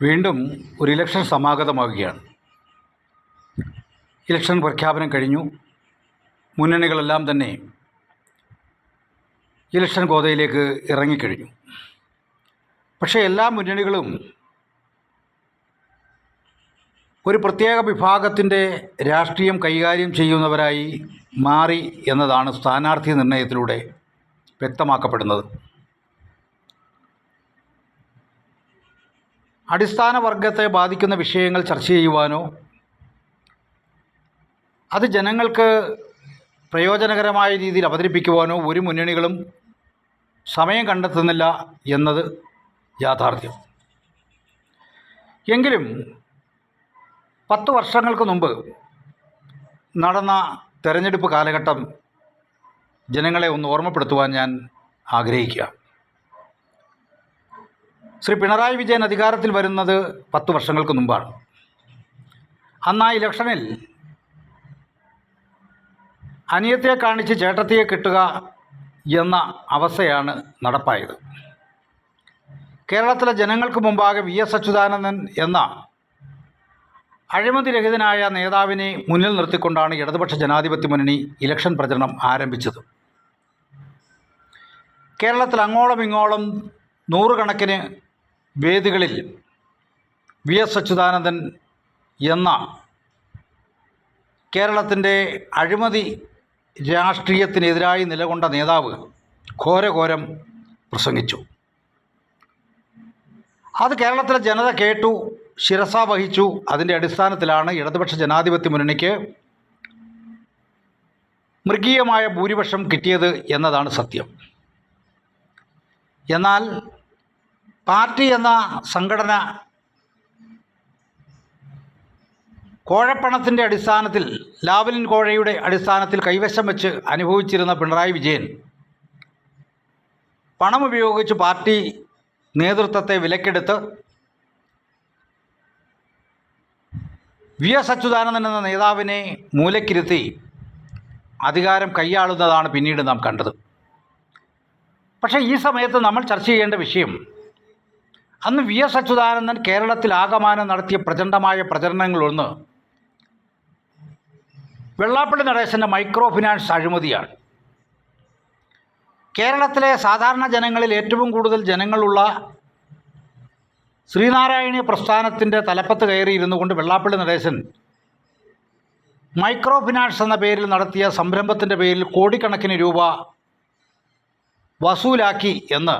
വീണ്ടും ഒരു election സമാഗതമാകുകയാണ്. Election പ്രഖ്യാപനം കഴിഞ്ഞു. മുന്നണികളെല്ലാം തന്നെ ഇലക്ഷൻ ഗോതയിലേക്ക് ഇറങ്ങിക്കഴിഞ്ഞു. പക്ഷേ എല്ലാ മുന്നണികളും ഒരു പ്രത്യേക വിഭാഗത്തിൻ്റെ രാഷ്ട്രീയം കൈകാര്യം ചെയ്യുന്നവരായി മാറി എന്നതാണ് സ്ഥാനാർത്ഥി നിർണയത്തിലൂടെ വ്യക്തമാക്കപ്പെടുന്നത്. അടിസ്ഥാന വർഗത്തെ ബാധിക്കുന്ന വിഷയങ്ങൾ ചർച്ച ചെയ്യുവാനോ അത് ജനങ്ങൾക്ക് പ്രയോജനകരമായ രീതിയിൽ അവതരിപ്പിക്കുവാനോ ഒരു മുന്നണികളും സമയം കണ്ടെത്തുന്നില്ല എന്നത് യാഥാർത്ഥ്യം. എങ്കിലും 10 വർഷങ്ങൾക്ക് മുമ്പ് നടന്ന തെരഞ്ഞെടുപ്പ് കാലഘട്ടം ജനങ്ങളെ ഒന്ന് ഓർമ്മപ്പെടുത്തുവാൻ ഞാൻ ആഗ്രഹിക്കുക. ശ്രീ പിണറായി വിജയൻ അധികാരത്തിൽ വരുന്നത് 10 വർഷങ്ങൾക്ക് മുമ്പാണ്. അന്ന് ആ ഇലക്ഷനിൽ അനിയത്തെ കാണിച്ച് ചേട്ടത്തിയെ കിട്ടുക എന്ന അവസ്ഥയാണ് നടപ്പായത്. കേരളത്തിലെ ജനങ്ങൾക്ക് മുമ്പാകെ വി.എസ്. അച്യുതാനന്ദൻ എന്ന അഴിമതിരഹിതനായ നേതാവിനെ മുന്നിൽ നിർത്തിക്കൊണ്ടാണ് ഇടതുപക്ഷ ജനാധിപത്യ മുന്നണി ഇലക്ഷൻ പ്രചരണം ആരംഭിച്ചത്. കേരളത്തിൽ അങ്ങോളം ഇങ്ങോളം നൂറുകണക്കിന് വേദികളിൽ വി.എസ്. അച്യുതാനന്ദൻ എന്ന കേരളത്തിൻ്റെ അഴിമതി രാഷ്ട്രീയത്തിനെതിരായി നിലകൊണ്ട നേതാവ് ഘോരഘോരം പ്രസംഗിച്ചു. അത് കേരളത്തിലെ ജനത കേട്ടു, ശിരസ വഹിച്ചു. അതിൻ്റെ അടിസ്ഥാനത്തിലാണ് ഇടതുപക്ഷ ജനാധിപത്യ മുന്നണിക്ക് മൃഗീയമായ ഭൂരിപക്ഷം കിട്ടിയത് എന്നതാണ് സത്യം. എന്നാൽ പാർട്ടി എന്ന സംഘടന കോഴപ്പണത്തിൻ്റെ അടിസ്ഥാനത്തിൽ, ലാവലിൻ കോഴയുടെ അടിസ്ഥാനത്തിൽ കൈവശം വെച്ച് അനുഭവിച്ചിരുന്ന പിണറായി വിജയൻ പണമുപയോഗിച്ച് പാർട്ടി നേതൃത്വത്തെ വിലക്കെടുത്ത് വി.എസ്. അച്യുതാനന്ദൻ എന്ന നേതാവിനെ മൂലക്കിരുത്തി അധികാരം കൈയാളുന്നതാണ് പിന്നീട് നാം കണ്ടത്. പക്ഷേ ഈ സമയത്ത് നമ്മൾ ചർച്ച ചെയ്യേണ്ട വിഷയം, അന്ന് വി.എസ്. അച്യുതാനന്ദൻ കേരളത്തിൽ ആകമാനം നടത്തിയ പ്രചണ്ഡമായ പ്രചരണങ്ങളൊന്ന് വെള്ളാപ്പള്ളി നടേശൻ്റെ മൈക്രോ ഫിനാൻസ് അഴിമതിയാണ്. കേരളത്തിലെ സാധാരണ ജനങ്ങളിൽ ഏറ്റവും കൂടുതൽ ജനങ്ങളുള്ള ശ്രീനാരായണീയ പ്രസ്ഥാനത്തിൻ്റെ തലപ്പത്ത് കയറിയിരുന്നു കൊണ്ട് വെള്ളാപ്പള്ളി നടേശൻ മൈക്രോ ഫിനാൻസ് എന്ന പേരിൽ നടത്തിയ സംരംഭത്തിൻ്റെ പേരിൽ കോടിക്കണക്കിന് രൂപ വസൂലാക്കി എന്ന്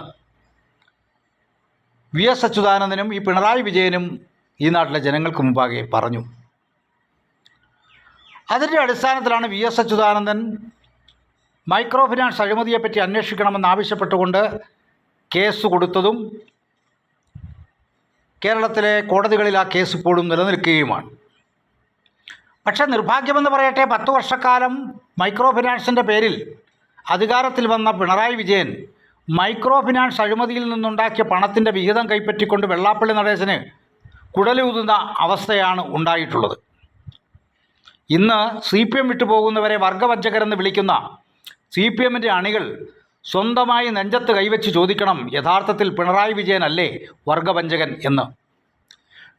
വി.എസ്. അച്യുതാനന്ദനും ഈ പിണറായി വിജയനും ഈ നാട്ടിലെ ജനങ്ങൾക്ക് മുമ്പാകെ പറഞ്ഞു. അതിൻ്റെ അടിസ്ഥാനത്തിലാണ് വി.എസ്. അച്യുതാനന്ദൻ മൈക്രോ ഫിനാൻസ് അഴിമതിയെപ്പറ്റി അന്വേഷിക്കണമെന്നാവശ്യപ്പെട്ടുകൊണ്ട് കേസ് കൊടുത്തതും കേരളത്തിലെ കോടതികളിൽ ആ കേസ് ഇപ്പോഴും നിലനിൽക്കുകയുമാണ്. പക്ഷേ നിർഭാഗ്യമെന്ന് പറയട്ടെ, 10 വർഷക്കാലം മൈക്രോ ഫിനാൻസിൻ്റെ പേരിൽ അധികാരത്തിൽ വന്ന പിണറായി വിജയൻ മൈക്രോ ഫിനാൻസ് അഴിമതിയിൽ നിന്നുണ്ടാക്കിയ പണത്തിൻ്റെ വിഹിതം കൈപ്പറ്റിക്കൊണ്ട് വെള്ളാപ്പള്ളി നടേശന് കുടലൂതുന്ന അവസ്ഥയാണ് ഉണ്ടായിട്ടുള്ളത്. ഇന്ന് CPM വിട്ടുപോകുന്നവരെ വർഗവഞ്ചകരെന്ന് വിളിക്കുന്ന CPMൻ്റെ അണികൾ സ്വന്തമായി നെഞ്ചത്ത് കൈവച്ച് ചോദിക്കണം, യഥാർത്ഥത്തിൽ പിണറായി വിജയനല്ലേ വർഗവഞ്ചകൻ എന്ന്.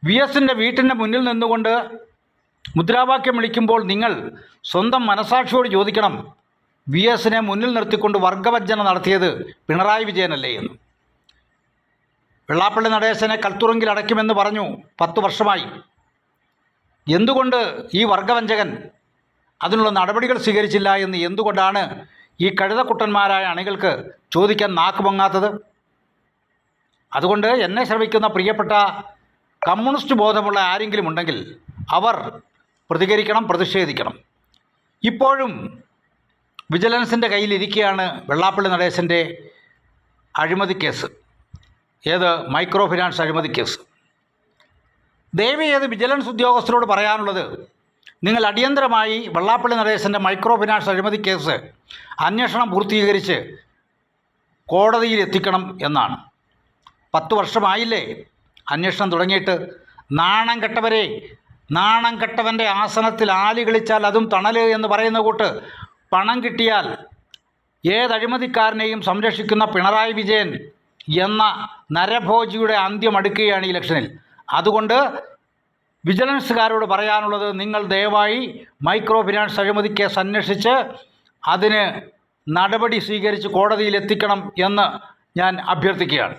വി.എസിൻ്റെ വീട്ടിൻ്റെ മുന്നിൽ നിന്നുകൊണ്ട് മുദ്രാവാക്യം വിളിക്കുമ്പോൾ നിങ്ങൾ സ്വന്തം മനസാക്ഷിയോട് ചോദിക്കണം, വി.എസിനെ മുന്നിൽ നിർത്തിക്കൊണ്ട് വർഗവഞ്ചന നടത്തിയത് പിണറായി വിജയനല്ലേ എന്ന്. വെള്ളാപ്പള്ളി നടേശനെ കൽത്തുറങ്കിൽ അടയ്ക്കുമെന്ന് പറഞ്ഞു 10 വർഷമായി. എന്തുകൊണ്ട് ഈ വർഗവഞ്ചകൻ അതിനുള്ള നടപടികൾ സ്വീകരിച്ചില്ല എന്ന് എന്തുകൊണ്ടാണ് ഈ കഴുതക്കുട്ടന്മാരായ അണികൾക്ക് ചോദിക്കാൻ നാക്ക് പൊങ്ങാത്തത്? അതുകൊണ്ട് എന്നെ ശ്രമിക്കുന്ന പ്രിയപ്പെട്ട കമ്മ്യൂണിസ്റ്റ് ബോധമുള്ള ആരെങ്കിലും ഉണ്ടെങ്കിൽ അവർ പ്രതികരിക്കണം, പ്രതിഷേധിക്കണം. ഇപ്പോഴും വിജിലൻസിൻ്റെ കയ്യിലിരിക്കുകയാണ് വെള്ളാപ്പള്ളി നടേശൻ്റെ അഴിമതി കേസ്. ഏത്? മൈക്രോ ഫിനാൻസ് അഴിമതി കേസ്. ദയവേത് വിജിലൻസ് ഉദ്യോഗസ്ഥരോട് പറയാനുള്ളത്, നിങ്ങൾ അടിയന്തരമായി വെള്ളാപ്പള്ളി നടേശൻ്റെ മൈക്രോ ഫിനാൻസ് അഴിമതി കേസ് അന്വേഷണം പൂർത്തീകരിച്ച് കോടതിയിൽ എത്തിക്കണം എന്നാണ്. 10 വർഷമായില്ലേ അന്വേഷണം തുടങ്ങിയിട്ട്? നാണം കെട്ടവരെ, നാണം കെട്ടവൻ്റെ ആസനത്തിൽ ആലി കളിച്ചാൽ അതും തണൽ എന്ന് പറയുന്ന കൂട്ട് പണം കിട്ടിയാൽ ഏതഴിമതിക്കാരനെയും സംരക്ഷിക്കുന്ന പിണറായി വിജയൻ എന്ന നരഭോജിയുടെ അന്ത്യം അടുക്കുകയാണ് ഇലക്ഷനിൽ. അതുകൊണ്ട് വിജിലൻസുകാരോട് പറയാനുള്ളത്, നിങ്ങൾ ദയവായി മൈക്രോ ഫിനാൻസ് അഴിമതി കേസ് അന്വേഷിച്ച് അതിന് നടപടി സ്വീകരിച്ച് കോടതിയിൽ എത്തിക്കണം എന്ന് ഞാൻ അഭ്യർത്ഥിക്കുകയാണ്.